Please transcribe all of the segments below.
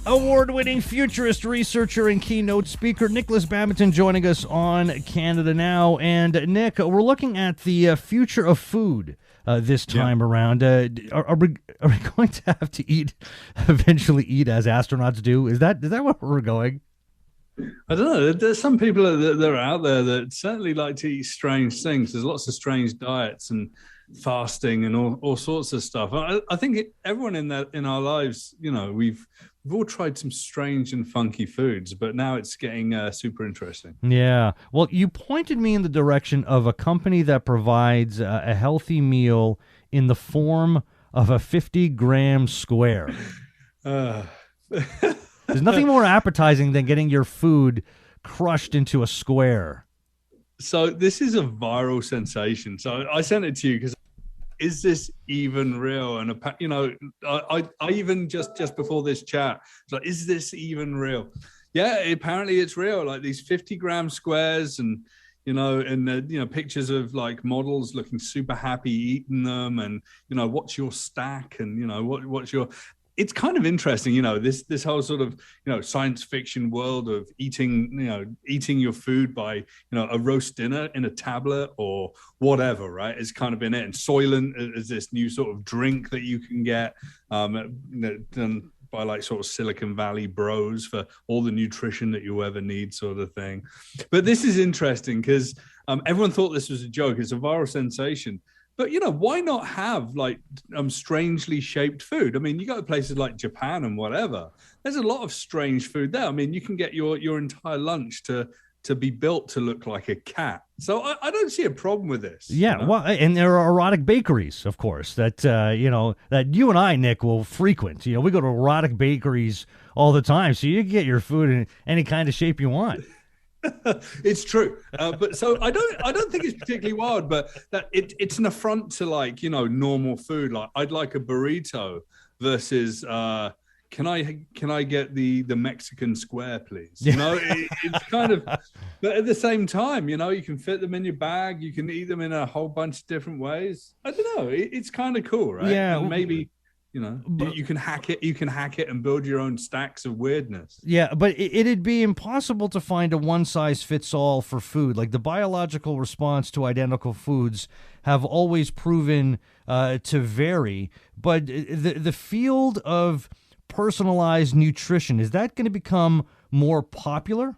Award-winning futurist researcher and keynote speaker Nicholas Babington joining us on Canada Now. And Nick, we're looking at the future of food this time around. Are we going to have to eventually eat as astronauts do? Is that where we're going? I don't know. There's some people that are out there that certainly like to eat strange things. There's lots of strange diets and fasting and all sorts of stuff. I think everyone in our lives, we've all tried some strange and funky foods, but now it's getting super interesting. Yeah. Well, you pointed me in the direction of a company that provides a healthy meal in the form of a 50-gram square. There's nothing more appetizing than getting your food crushed into a square. So this is a viral sensation. So I sent it to you because is this even real? And I even just before this chat, was like, is this even real? Yeah, apparently it's real. Like these 50-gram squares, and pictures of like models looking super happy eating them, and what's your stack, and what's your. It's kind of interesting, this whole sort of, science fiction world of eating your food by, a roast dinner in a tablet or whatever, right? It's kind of in it. And Soylent is this new sort of drink that you can get done by like sort of Silicon Valley bros for all the nutrition that you ever need, sort of thing. But this is interesting because everyone thought this was a joke. It's a viral sensation. But, why not have like strangely shaped food? I mean, you go to places like Japan and whatever. There's a lot of strange food there. I mean, you can get your entire lunch to be built to look like a cat. So I don't see a problem with this. Yeah, well, and there are erotic bakeries, of course, that that you and I, Nick, will frequent. We go to erotic bakeries all the time, so you can get your food in any kind of shape you want. It's true, but so I don't think it's particularly wild, but that it's an affront to like normal food. Like I'd like a burrito versus can I get the Mexican square, please? It's kind of, but at the same time, you can fit them in your bag, you can eat them in a whole bunch of different ways. I don't know, it's kind of cool, right? Yeah, and maybe. You can hack it and build your own stacks of weirdness. Yeah, but it'd be impossible to find a one-size-fits-all for food. Like the biological response to identical foods have always proven to vary. But the field of personalized nutrition, is that going to become more popular?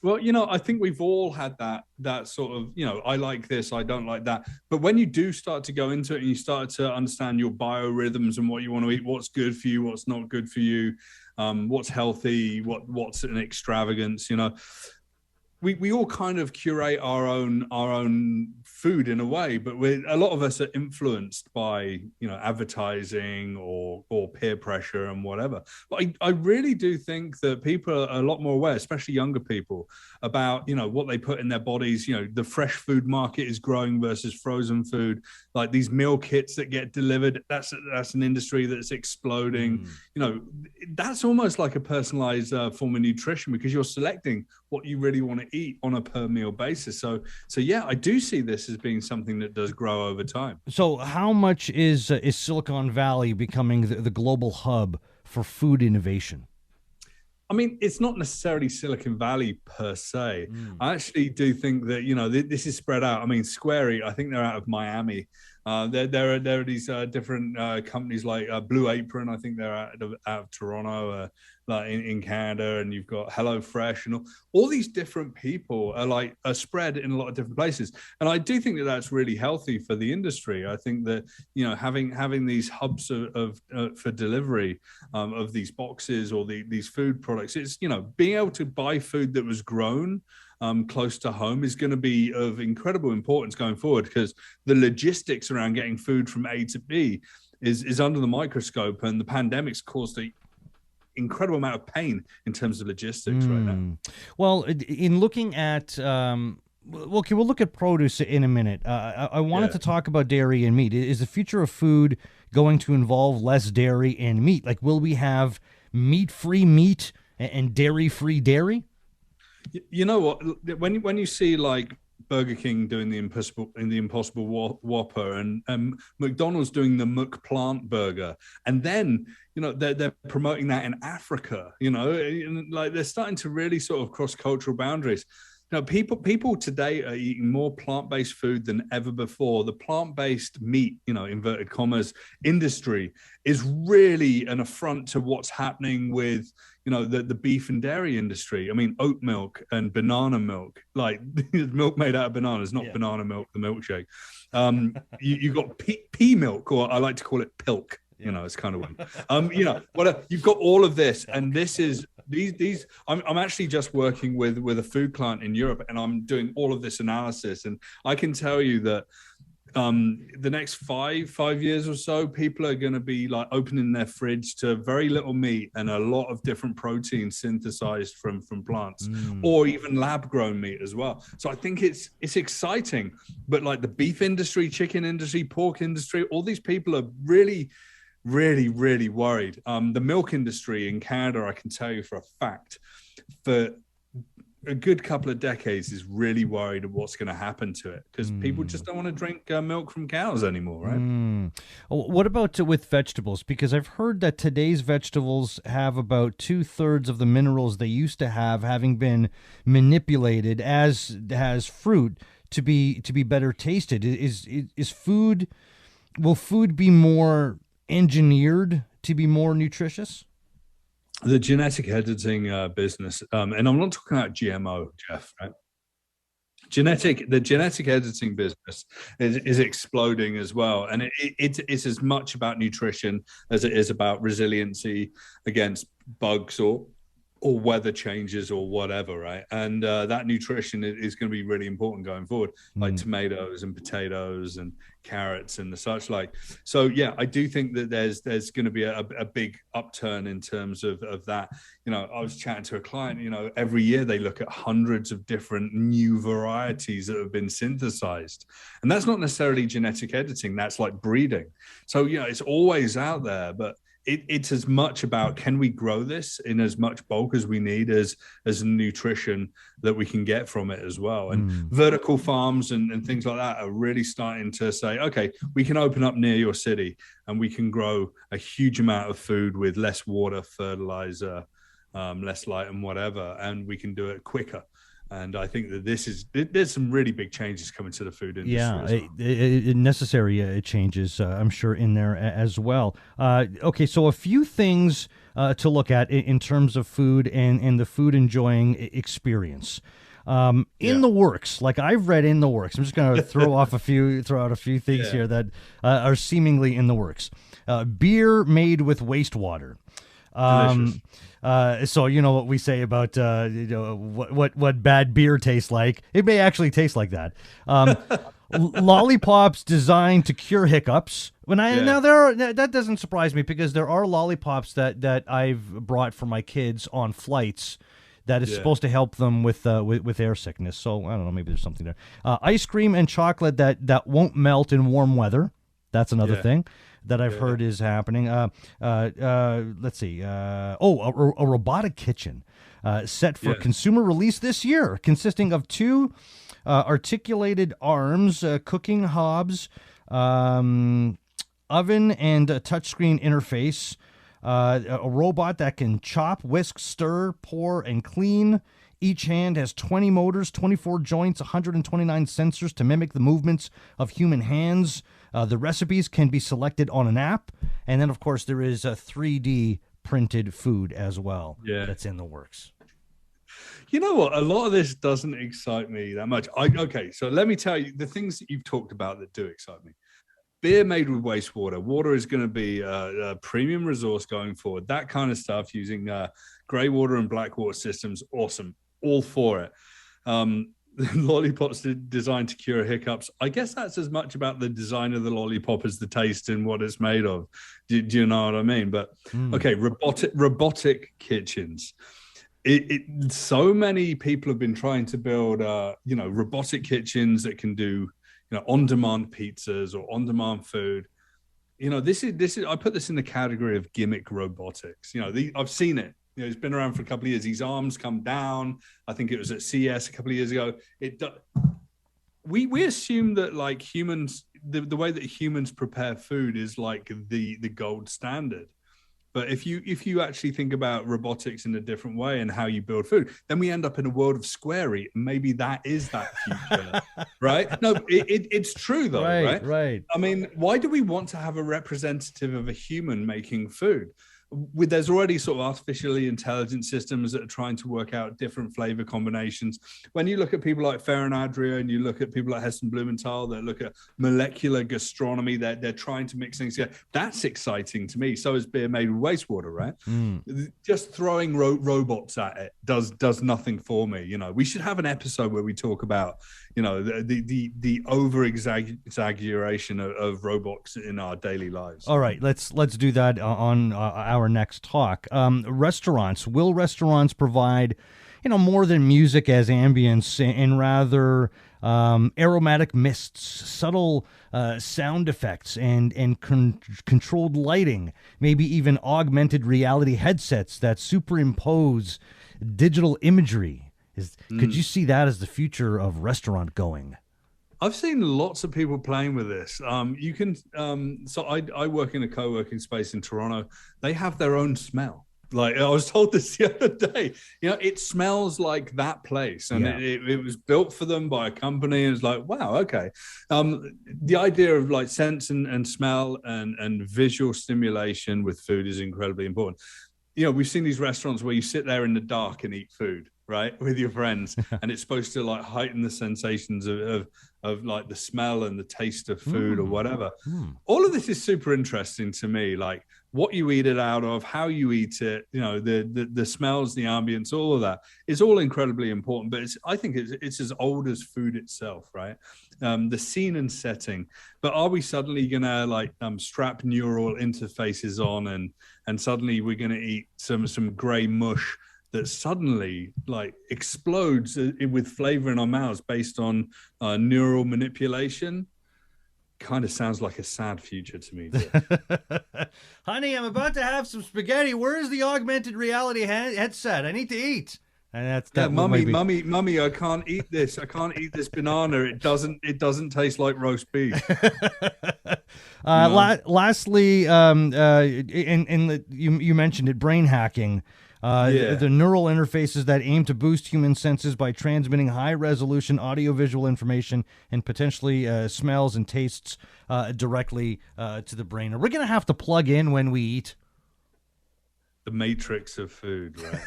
Well, I think we've all had that sort of, I like this, I don't like that. But when you do start to go into it and you start to understand your biorhythms and what you want to eat, what's good for you, what's not good for you, what's healthy, what's an extravagance, we all kind of curate our own food in a way, but a lot of us are influenced by advertising or peer pressure and whatever. But I really do think that people are a lot more aware, especially younger people, about what they put in their bodies. The fresh food market is growing versus frozen food. Like these meal kits that get delivered, that's an industry that's exploding. That's almost like a personalized form of nutrition because you're selecting what you really want to eat on a per meal basis. So yeah, I do see this as being something that does grow over time. So how much is Silicon Valley becoming the global hub for food innovation? I mean, it's not necessarily Silicon Valley per se. I actually do think that, this is spread out. I mean, Square Eat, I think they're out of Miami. There are these different companies like Blue Apron. I think they're out of Toronto, like in Canada, and you've got HelloFresh, and all these different people are spread in a lot of different places. And I do think that that's really healthy for the industry. I think that having these hubs of for delivery of these boxes or these food products, it's being able to buy food that was grown close to home is going to be of incredible importance going forward, because the logistics around getting food from A to B is under the microscope, and the pandemic's caused an incredible amount of pain in terms of logistics right now. Well, in looking at okay, we'll look at produce in a minute. I wanted to talk about dairy and meat. Is the future of food going to involve less dairy and meat? Like, will we have meat-free meat and dairy-free dairy? You know what? When you see like Burger King doing the Impossible Whopper, and McDonald's doing the McPlant burger, and then they're promoting that in Africa. And like they're starting to really sort of cross cultural boundaries. People today are eating more plant-based food than ever before. The plant-based meat, inverted commas, industry is really an affront to what's happening with, the beef and dairy industry. I mean, oat milk and banana milk, like milk made out of bananas, not banana milk, the milkshake. You got pea milk, or I like to call it pilk. It's kind of weird. You've got all of this, and this is these. I'm actually just working with a food client in Europe, and I'm doing all of this analysis, and I can tell you that the next five years or so, people are going to be like opening their fridge to very little meat and a lot of different proteins synthesized from plants, or even lab grown meat as well. So I think it's exciting, but like the beef industry, chicken industry, pork industry, all these people are really worried. The milk industry in Canada, I can tell you for a fact, for a good couple of decades is really worried of what's going to happen to it, because people just don't want to drink milk from cows anymore, right? What about with vegetables? Because I've heard that today's vegetables have about 2/3 of the minerals they used to have, having been manipulated as fruit to be better tasted. Will food be more engineered to be more nutritious? The genetic editing business, and I'm not talking about GMO, Jeff, right? The genetic editing business is exploding as well, and it's as much about nutrition as it is about resiliency against bugs or weather changes or whatever, right? And that nutrition is going to be really important going forward, like tomatoes and potatoes and carrots and the such like. So yeah, I do think that there's going to be a big upturn in terms of that. I was chatting to a client, every year they look at hundreds of different new varieties that have been synthesized. And that's not necessarily genetic editing, that's like breeding. So, it's always out there, but it's as much about, can we grow this in as much bulk as we need as nutrition that we can get from it as well. And vertical farms and things like that are really starting to say, okay, we can open up near your city and we can grow a huge amount of food with less water, fertilizer, less light and whatever, and we can do it quicker. And I think that there's some really big changes coming to the food industry. Yeah, necessary changes, I'm sure, in there as well. Okay, so a few things to look at in terms of food and the food enjoying experience. In the works, like I've read in the works. I'm just going to throw out a few things here that are seemingly in the works. Beer made with wastewater. So what we say about what bad beer tastes like, it may actually taste like that. Lollipops designed to cure hiccups. Now that doesn't surprise me, because there are lollipops that I've brought for my kids on flights that is supposed to help them with air sickness. So I don't know, maybe there's something there. Ice cream and chocolate that won't melt in warm weather. That's another thing that I've heard is happening. Let's see. A robotic kitchen set for consumer release this year, consisting of 2 articulated arms, cooking hobs, oven, and a touchscreen interface. A robot that can chop, whisk, stir, pour, and clean. Each hand has 20 motors, 24 joints, 129 sensors to mimic the movements of human hands. The recipes can be selected on an app. And then, of course, there is a 3D printed food as well that's in the works. You know what? A lot of this doesn't excite me that much. Okay, so let me tell you the things that you've talked about that do excite me. Beer made with wastewater. Water is going to be a premium resource going forward. That kind of stuff, using grey water and black water systems, awesome. All for it. Lollipops designed to cure hiccups. I guess that's as much about the design of the lollipop as the taste and what it's made of. Do you know what I mean? But okay, robotic kitchens. So many people have been trying to build, robotic kitchens that can do, on-demand pizzas or on-demand food. This is. I put this in the category of gimmick robotics. I've seen it. It's been around for a couple of years. These arms come down. I think it was at CES a couple of years ago. we assume that like humans, the way that humans prepare food is like the gold standard. But if you actually think about robotics in a different way and how you build food, then we end up in a world of square eat. And maybe that is that future, right? No, it's true though, right? Right. I mean, why do we want to have a representative of a human making food? There's already sort of artificially intelligent systems that are trying to work out different flavor combinations. When you look at people like Ferran Adria and you look at people like Heston Blumenthal that look at molecular gastronomy, they're trying to mix things together. That's exciting to me. So is beer made with wastewater, right? Just throwing robots at it does nothing for me. You know, we should have an episode where we talk about, you know, the over exaggeration of robots in our daily lives. All right, let's do that on our next talk. Restaurants. Will restaurants provide, you know, more than music as ambience and rather aromatic mists, subtle sound effects, and controlled lighting, maybe even augmented reality headsets that superimpose digital imagery? Could you see that as the future of restaurant going? I've seen lots of people playing with this. You can, so I work in a co-working space in Toronto. They have their own smell. Like I was told this the other day, you know, it smells like that place, and it was built for them by a company. And it's like, wow, okay. The idea of like sense and smell and visual stimulation with food is incredibly important. You know, we've seen these restaurants where you sit there in the dark and eat food, right, with your friends, and it's supposed to like heighten the sensations of like the smell and the taste of food or whatever. All of this is super interesting to me, like what you eat it out of, how you eat it, you know, the smells, the ambience, all of that is all incredibly important. But I think it's as old as food itself, right? The scene and setting. But are we suddenly gonna like strap neural interfaces on and suddenly we're gonna eat some gray mush that suddenly like explodes with flavor in our mouths based on neural manipulation? Kind of sounds like a sad future to me. Honey, I'm about to have some spaghetti. Where is the augmented reality headset? I need to eat. And that's mummy, I can't eat this. I can't eat this banana. It doesn't taste like roast beef. Lastly, you mentioned it, brain hacking. The neural interfaces that aim to boost human senses by transmitting high-resolution audiovisual information and potentially smells and tastes directly to the brain. Are we going to have to plug in when we eat? The matrix of food, right?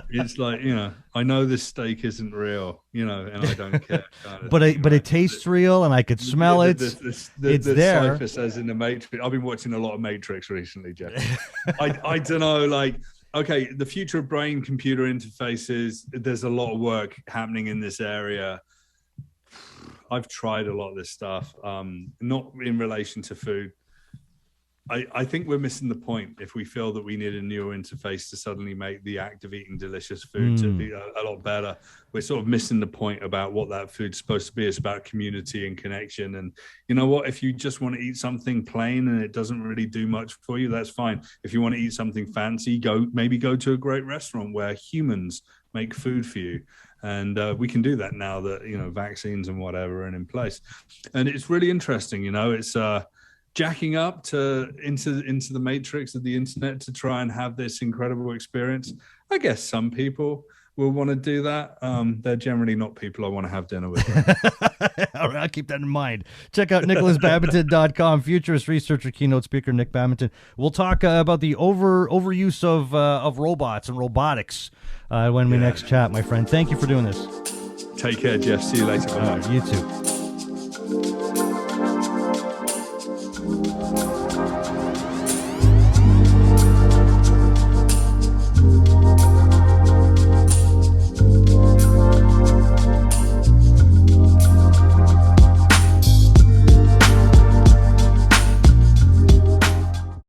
It's like, you know, I know this steak isn't real, you know, and I don't care. But it tastes real, and I could smell it. It's there. Cypher says in the Matrix. I've been watching a lot of Matrix recently, Jeff. I don't know, like, okay, the future of brain-computer interfaces. There's a lot of work happening in this area. I've tried a lot of this stuff, not in relation to food. I think we're missing the point if we feel that we need a neural interface to suddenly make the act of eating delicious food to be a lot better. We're sort of missing the point about what that food's supposed to be. It's about community and connection. And you know what? If you just want to eat something plain and it doesn't really do much for you, that's fine. If you want to eat something fancy, go to a great restaurant where humans make food for you. And we can do that now that, you know, vaccines and whatever are in place. And it's really interesting, you know, it's jacking up into the matrix of the internet to try and have this incredible experience. I guess some people will want to do that. They're generally not people I want to have dinner with. All right, I'll keep that in mind. Check out NicholasBabington.com. Futurist researcher, keynote speaker Nick Babington. We'll talk about the overuse of robots and robotics when we next chat, my friend. Thank you for doing this. Take care, Jeff. See you later. You too.